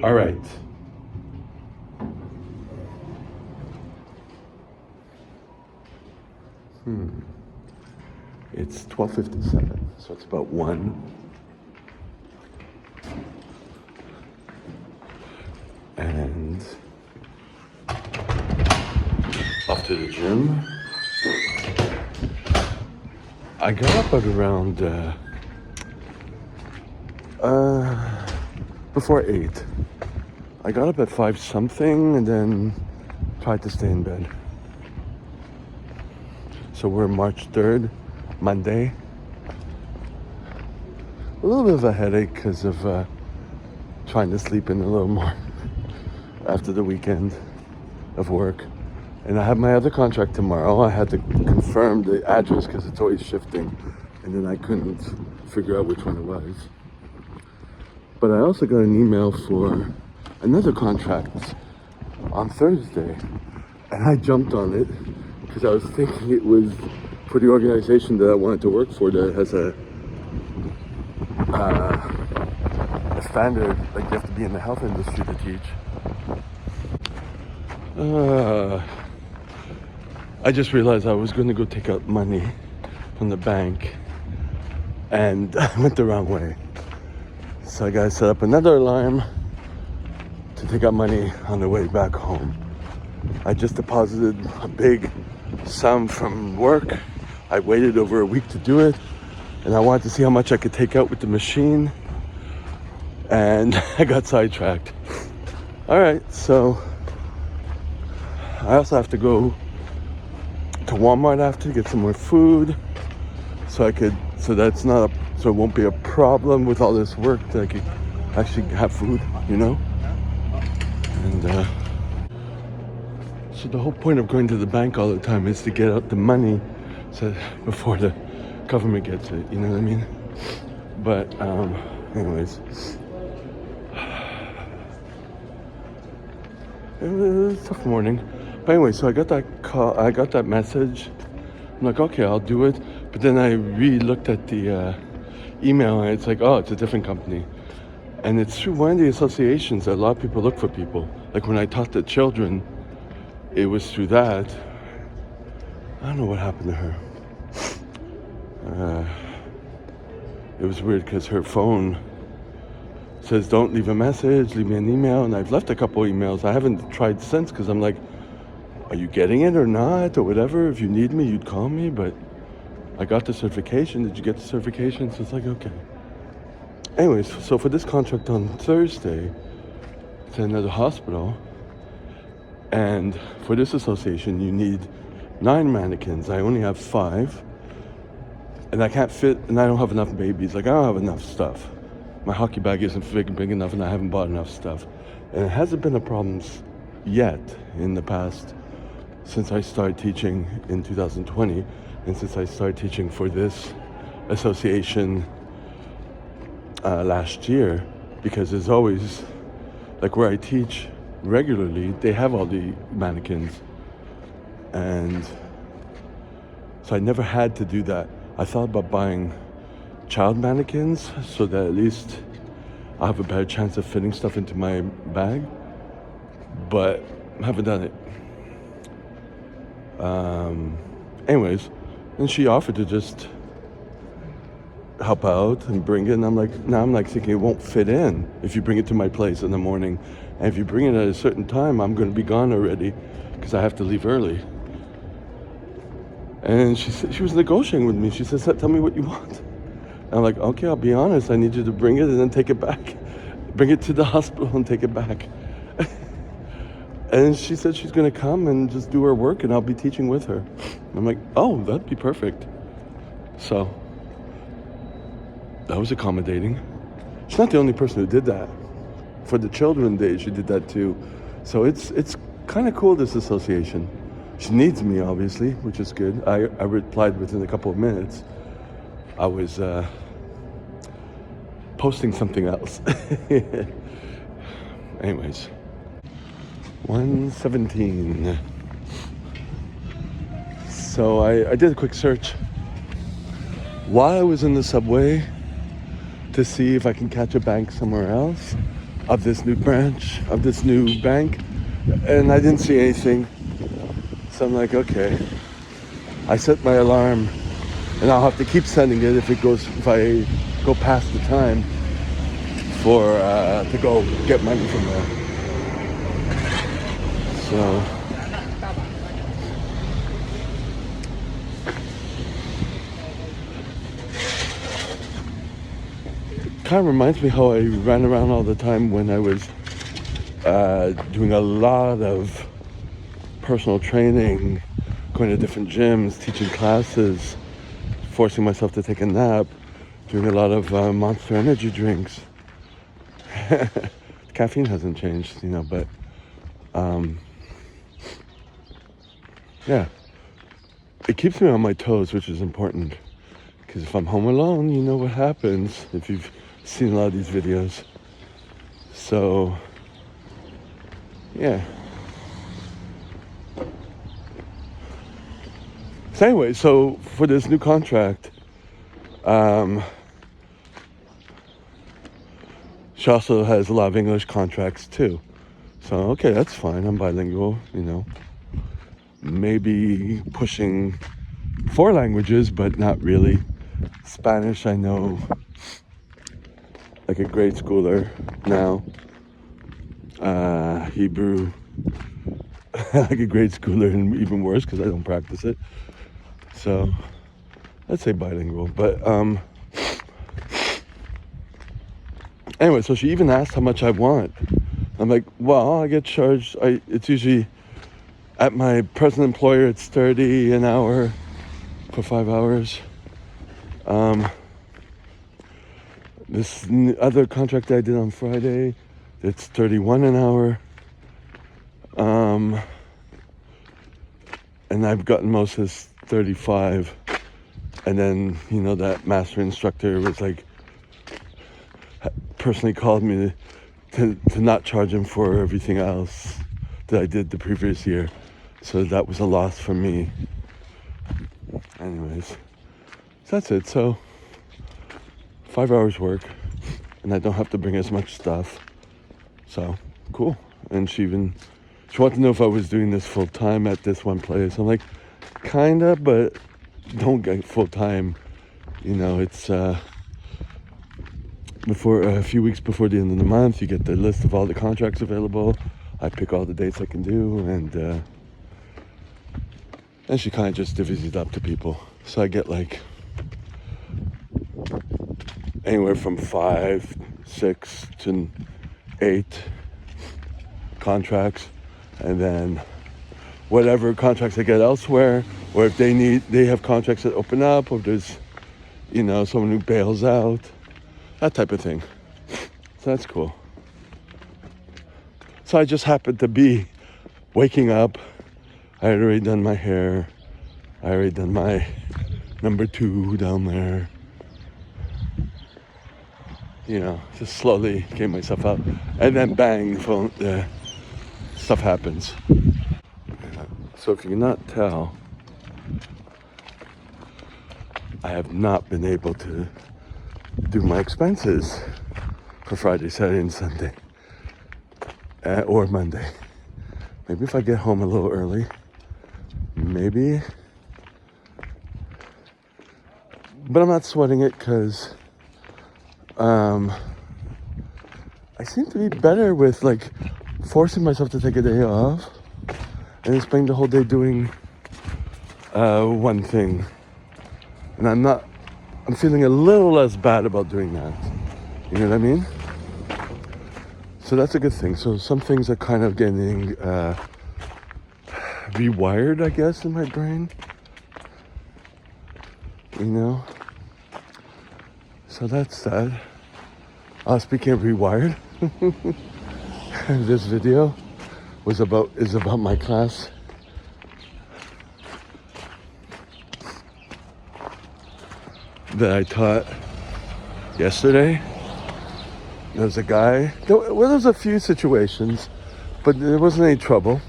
All right. It's 12:57, so it's about 1. And off to the gym. I got up at around before 8. I got up at 5 something and then tried to stay in bed. So we're March 3rd, Monday. A little bit of a headache because of trying to sleep in a little more after the weekend of work. And I have my other contract tomorrow. I had to confirm the address because it's always shifting. And then I couldn't figure out which one it was. But I also got an email for another contract on Thursday. And I jumped on it because I was thinking it was for the organization that I wanted to work for that has a standard, like you have to be in the health industry to teach. I just realized I was going to go take out money from the bank and I went the wrong way. So I got to set up another alarm to take out money on the way back home. I just deposited a big sum from work. I waited over a week to do it and I wanted to see how much I could take out with the machine and I got sidetracked. All right, so I also have to go to Walmart after to get some more food so it won't be a problem with all this work that I could actually have food, you know? And so the whole point of going to the bank all the time is to get out the money so before the government gets it, you know what I mean? But anyways, it was a tough morning. But anyway, so I got that call, I got that message. I'm like, okay, I'll do it. But then I re-looked at the email and it's like, oh, it's a different company. And it's through one of the associations that a lot of people look for people. Like when I taught the children, it was through that. I don't know what happened to her. It was weird because her phone says, don't leave a message, leave me an email. And I've left a couple emails. I haven't tried since because I'm like, are you getting it or not or whatever? If you need me, you'd call me. But I got the certification. Did you get the certification? So it's like, okay. Anyways, so for this contract on Thursday, it's at another hospital. And for this association, you need 9 mannequins. I only have 5. And I can't fit, and I don't have enough babies. Like, I don't have enough stuff. My hockey bag isn't big enough, and I haven't bought enough stuff. And it hasn't been a problem yet in the past since I started teaching in 2020, and since I started teaching for this association last year, because there's always, like where I teach regularly, they have all the mannequins. And so I never had to do that. I thought about buying child mannequins so that at least I have a better chance of fitting stuff into my bag, but I haven't done it. Anyways, and she offered to just help out and bring it, and I'm like thinking it won't fit in if you bring it to my place in the morning, and if you bring it at a certain time, I'm going to be gone already because I have to leave early. And she said, she was negotiating with me. She says, tell me what you want. And I'm like, okay, I'll be honest. I need you to bring it and then take it back. Bring it to the hospital and take it back. And she said she's going to come and just do her work and I'll be teaching with her. And I'm like, oh, that'd be perfect. So that was accommodating. She's not the only person who did that. For the Children's Day, she did that too. So it's kind of cool, this association. She needs me, obviously, which is good. I replied within a couple of minutes. I was posting something else. Anyways, 1:17. So I did a quick search while I was in the subway to see if I can catch a bank somewhere else. of this new branch, of this new bank, and I didn't see anything. So I'm like, okay. I set my alarm, and I'll have to keep setting it if I go past the time for to go get money from there. So kind of reminds me how I ran around all the time when I was doing a lot of personal training, going to different gyms, teaching classes, forcing myself to take a nap, doing a lot of Monster energy drinks. Caffeine hasn't changed, but yeah, it keeps me on my toes, which is important, because if I'm home alone, you know what happens if you've seen a lot of these videos. So yeah. So anyway, so for this new contract, she also has a lot of English contracts too. So okay, that's fine. I'm bilingual, maybe pushing 4 languages, but not really. Spanish, I know like a grade schooler now. Hebrew, like a grade schooler, and even worse because I don't practice it. So let's say bilingual. But anyway, so she even asked how much I want. I'm like, well, I get charged. It's usually at my present employer, it's $30 an hour for 5 hours. This other contract I did on Friday, it's $31 an hour. And I've gotten most of this 35. And then, that master instructor was like, personally called me to not charge him for everything else that I did the previous year. So that was a loss for me. Anyways, so that's it. So 5 hours work, and I don't have to bring as much stuff. So cool. And she wanted to know if I was doing this full time at this one place. I'm like, kinda, but don't get full time. It's before a few weeks before the end of the month, you get the list of all the contracts available. I pick all the dates I can do, and she kind of just divvies it up to people. So I get like anywhere from 5, 6 to 8 contracts, and then whatever contracts I get elsewhere, or if they have contracts that open up, or if there's someone who bails out, that type of thing. So that's cool. So I just happened to be waking up. I had already done my hair. I already done my number 2 down there. Just slowly getting myself out. And then bang, stuff happens. So if you cannot tell, I have not been able to do my expenses for Friday, Saturday, and Sunday. Or Monday. Maybe if I get home a little early, maybe. But I'm not sweating it because I seem to be better with like forcing myself to take a day off and then spending the whole day doing one thing. And I'm feeling a little less bad about doing that. You know what I mean? So that's a good thing. So some things are kind of getting rewired, I guess, in my brain. So that's that. Speaking of rewired, this video is about my class. That I taught yesterday. There was a guy, there was a few situations, but there wasn't any trouble.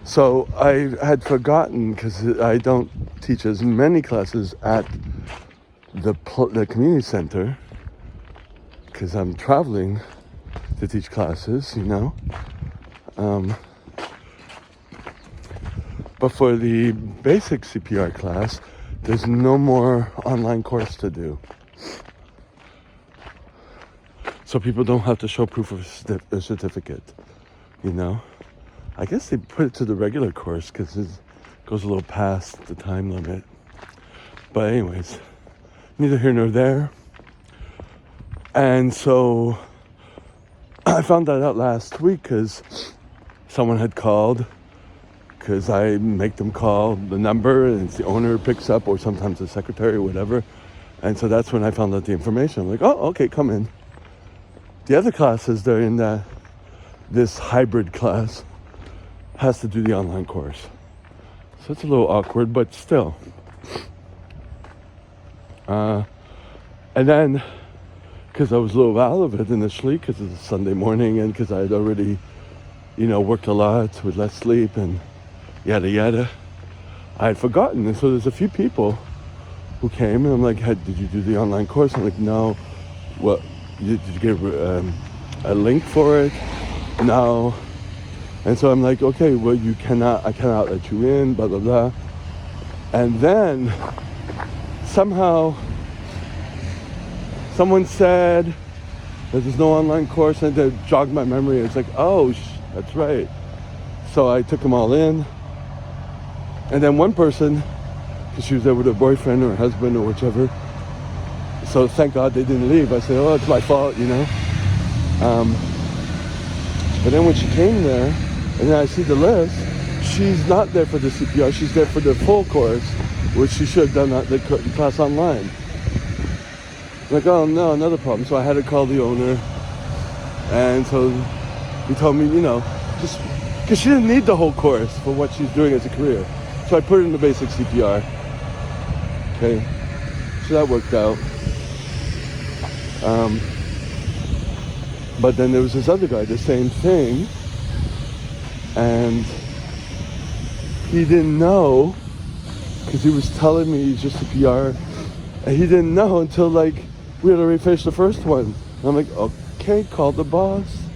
So I had forgotten, because I don't teach as many classes at the community center, because I'm traveling to teach classes, you know. But for the basic CPR class, there's no more online course to do. So people don't have to show proof of a certificate, you know. I guess they put it to the regular course because it goes a little past the time limit. But anyways, neither here nor there. And so I found that out last week because someone had called, because I make them call the number and it's the owner picks up, or sometimes the secretary or whatever. And so that's when I found out the information. I'm like, oh, okay, come in. The other classes, they're in this hybrid class, has to do the online course. So it's a little awkward, but still. And then, because I was a little out of it initially, because it's a Sunday morning and because I had already, worked a lot with less sleep and yada yada, I had forgotten. And so there's a few people who came and I'm like, hey, did you do the online course? I'm like, no. What? Did you get a link for it? No. And so I'm like, okay, well, I cannot let you in, blah, blah, blah. And then somehow someone said that there's no online course, and it jogged my memory. It's like, oh, that's right. So I took them all in. And then one person, because she was there with her boyfriend or her husband or whichever, so thank God they didn't leave. I said, oh, it's my fault, But then when she came there, and then I see the list, she's not there for the CPR, she's there for the full course, which she should have done the class online. Like, oh no, another problem. So I had to call the owner, and so he told me, just because she didn't need the whole course for what she's doing as a career. So I put her in the basic CPR. Okay, so that worked out. But then there was this other guy, the same thing, and he didn't know, because he was telling me he's just a PR, and he didn't know until we had already finished the first one. And I'm like, okay, call the boss.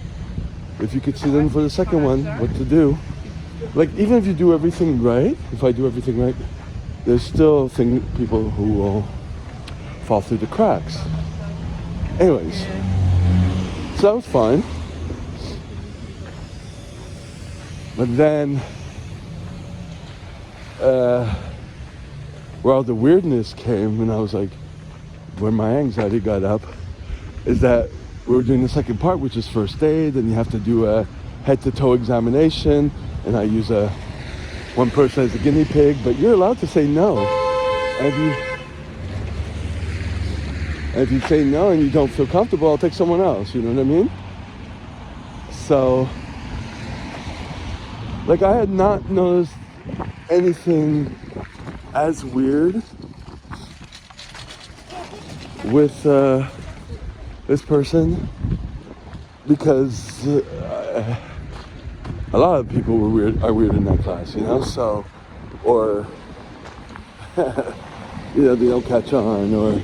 If you could see them for the second one, what to do. Even if you do everything right, if I do everything right, there's still people who will fall through the cracks. Anyways, so that was fine. But then, where all the weirdness came, and I was like, where my anxiety got up, is that we were doing the second part, which is first aid, and you have to do a head-to-toe examination, and I use one person as a guinea pig, but you're allowed to say no. And if you say no and you don't feel comfortable, I'll take someone else, you know what I mean? So, I had not noticed anything as weird with this person, because a lot of people are weird in that class, so, or they don't catch on, or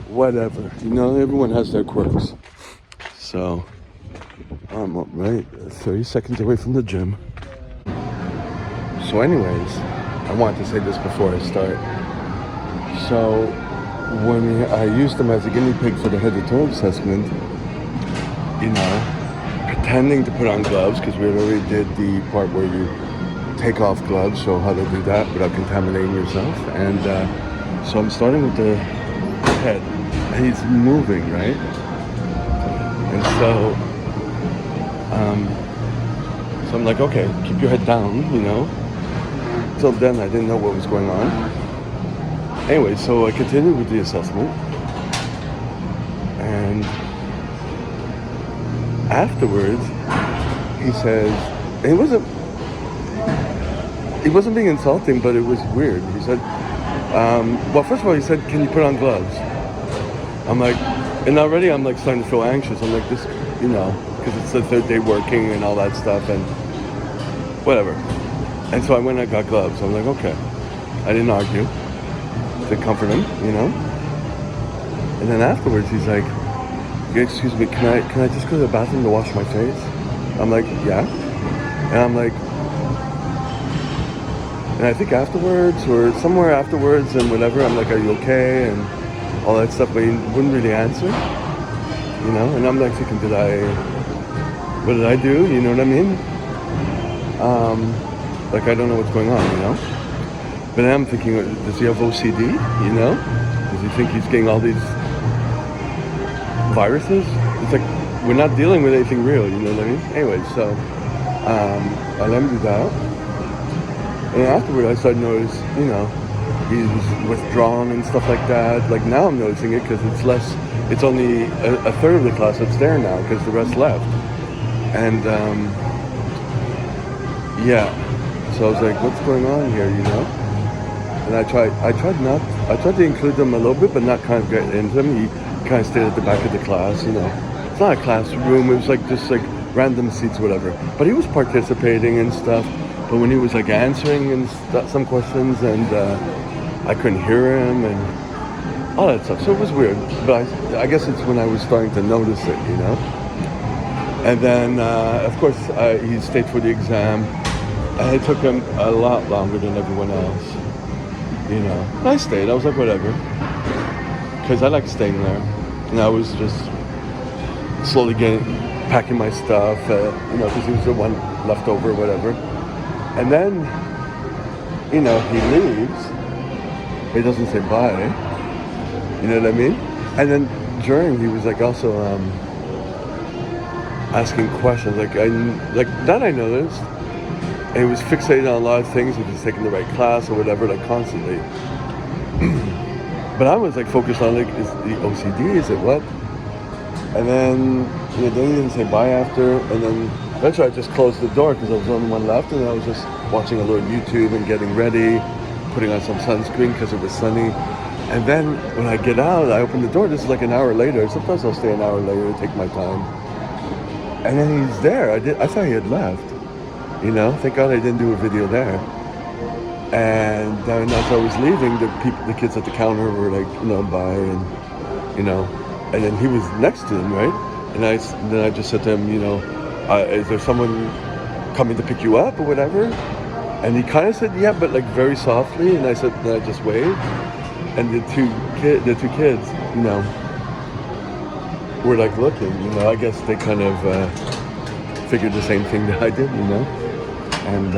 whatever, everyone has their quirks. So I'm right 30 seconds away from the gym. So anyways, I wanted to say this before I start. So when I used them as a guinea pig for the head-to-toe assessment, pretending to put on gloves, because we already did the part where you take off gloves, show how to do that without contaminating yourself. And so I'm starting with the head, and he's moving, right? And so I'm like, okay, keep your head down, Till then I didn't know what was going on. Anyway, so I continued with the assessment, and afterwards he says, and he wasn't being insulting, but it was weird. He said, well, first of all, he said, can you put on gloves? I'm like, and already I'm starting to feel anxious. I'm like, this, because it's the third day working and all that stuff and whatever. And so I went and I got gloves. I'm like, okay. I didn't argue. to comfort him, And then afterwards, he's like, "Excuse me, can I just go to the bathroom to wash my face?" I'm like, "Yeah." And I'm like, and I think afterwards or somewhere afterwards and whatever, I'm like, "Are you okay?" And all that stuff, but he wouldn't really answer, And I'm like thinking, what did I do? You know what I mean? Like I don't know what's going on, But then I'm thinking, does he have OCD? Does he think he's getting all these viruses? It's like we're not dealing with anything real, you know what I mean? Anyway, so I let him do that, and afterward I started to notice, he's withdrawn and stuff like that. Like now I'm noticing it because it's only a third of the class that's there now because the rest left, and yeah. So I was like, what's going on here, And I tried to include them a little bit, but not kind of get into them. He kind of stayed at the back of the class, It's not a classroom. It was like just like random seats, whatever. But he was participating and stuff. But when he was like answering and some questions, and I couldn't hear him and all that stuff. So it was weird. But I guess it's when I was starting to notice it, And then, of course, he stayed for the exam. And it took him a lot longer than everyone else, And I stayed. I was like, whatever. Because I like staying there. And I was just slowly packing my stuff, because he was the one left over or whatever. And then, he leaves. But he doesn't say bye. You know what I mean? And then he was like also asking questions. Like that I noticed. And he was fixated on a lot of things, if he's taking the right class or whatever, like constantly. But I was like focused on like, is the OCD, is it what? And then, then he didn't say bye after, and then eventually I just closed the door because I was the only one left, and I was just watching a little YouTube and getting ready, putting on some sunscreen because it was sunny. And then when I get out, I open the door, this is like an hour later. Sometimes I'll stay an hour later to take my time. And then he's there. I thought he had left. Thank God I didn't do a video there. And then as I was leaving, the kids at the counter were like, bye, and and then he was next to them, right? And then I just said to him, is there someone coming to pick you up or whatever? And he kind of said, yeah, but like very softly. And I just waved, and the two kids, were like looking, I guess they kind of figured the same thing that I did, And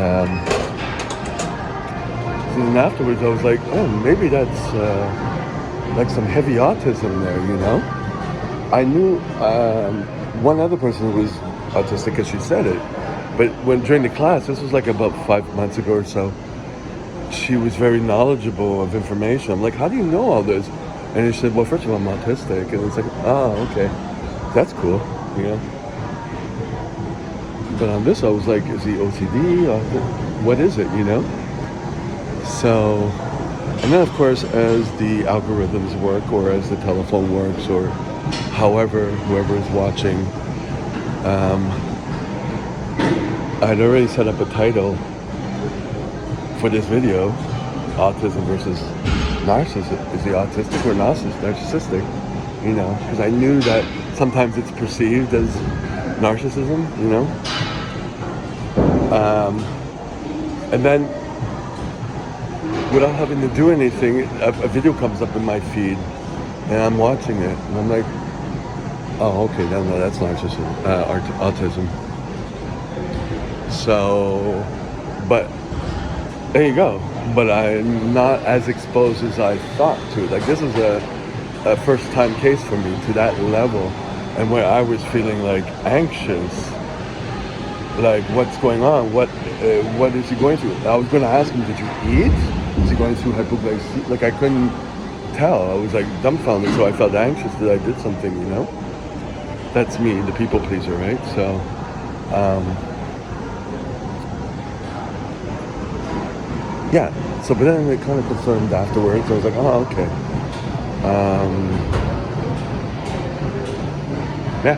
then afterwards I was like, oh, maybe that's like some heavy autism there, I knew one other person who was autistic because she said it, but during the class, this was like about 5 months ago or so, she was very knowledgeable of information. I'm like, how do you know all this? And she said, well, first of all, I'm autistic. And it's like, oh, okay, that's cool, But on this, I was like, is he OCD? What is it, So, and then of course, as the algorithms work, or as the telephone works, or whoever is watching, I'd already set up a title for this video, Autism versus Narcissistic. Is he autistic or narcissistic? Because I knew that sometimes it's perceived as narcissism, and then without having to do anything, a video comes up in my feed, and I'm watching it, and I'm like, oh, okay, no, that's narcissism, autism. So, but there you go. But I'm not as exposed as I thought to it. Like, this is a first-time case for me to that level, and where I was feeling like anxious, like what's going on? What is he going through? I was going to ask him, did you eat? Is he going through hypoglycemia? Like, I couldn't tell. I was like dumbfounded, so I felt anxious that I did something. That's me, the people pleaser, right? So, yeah. So, but then it kind of confirmed afterwards. I was like, oh, okay. Yeah.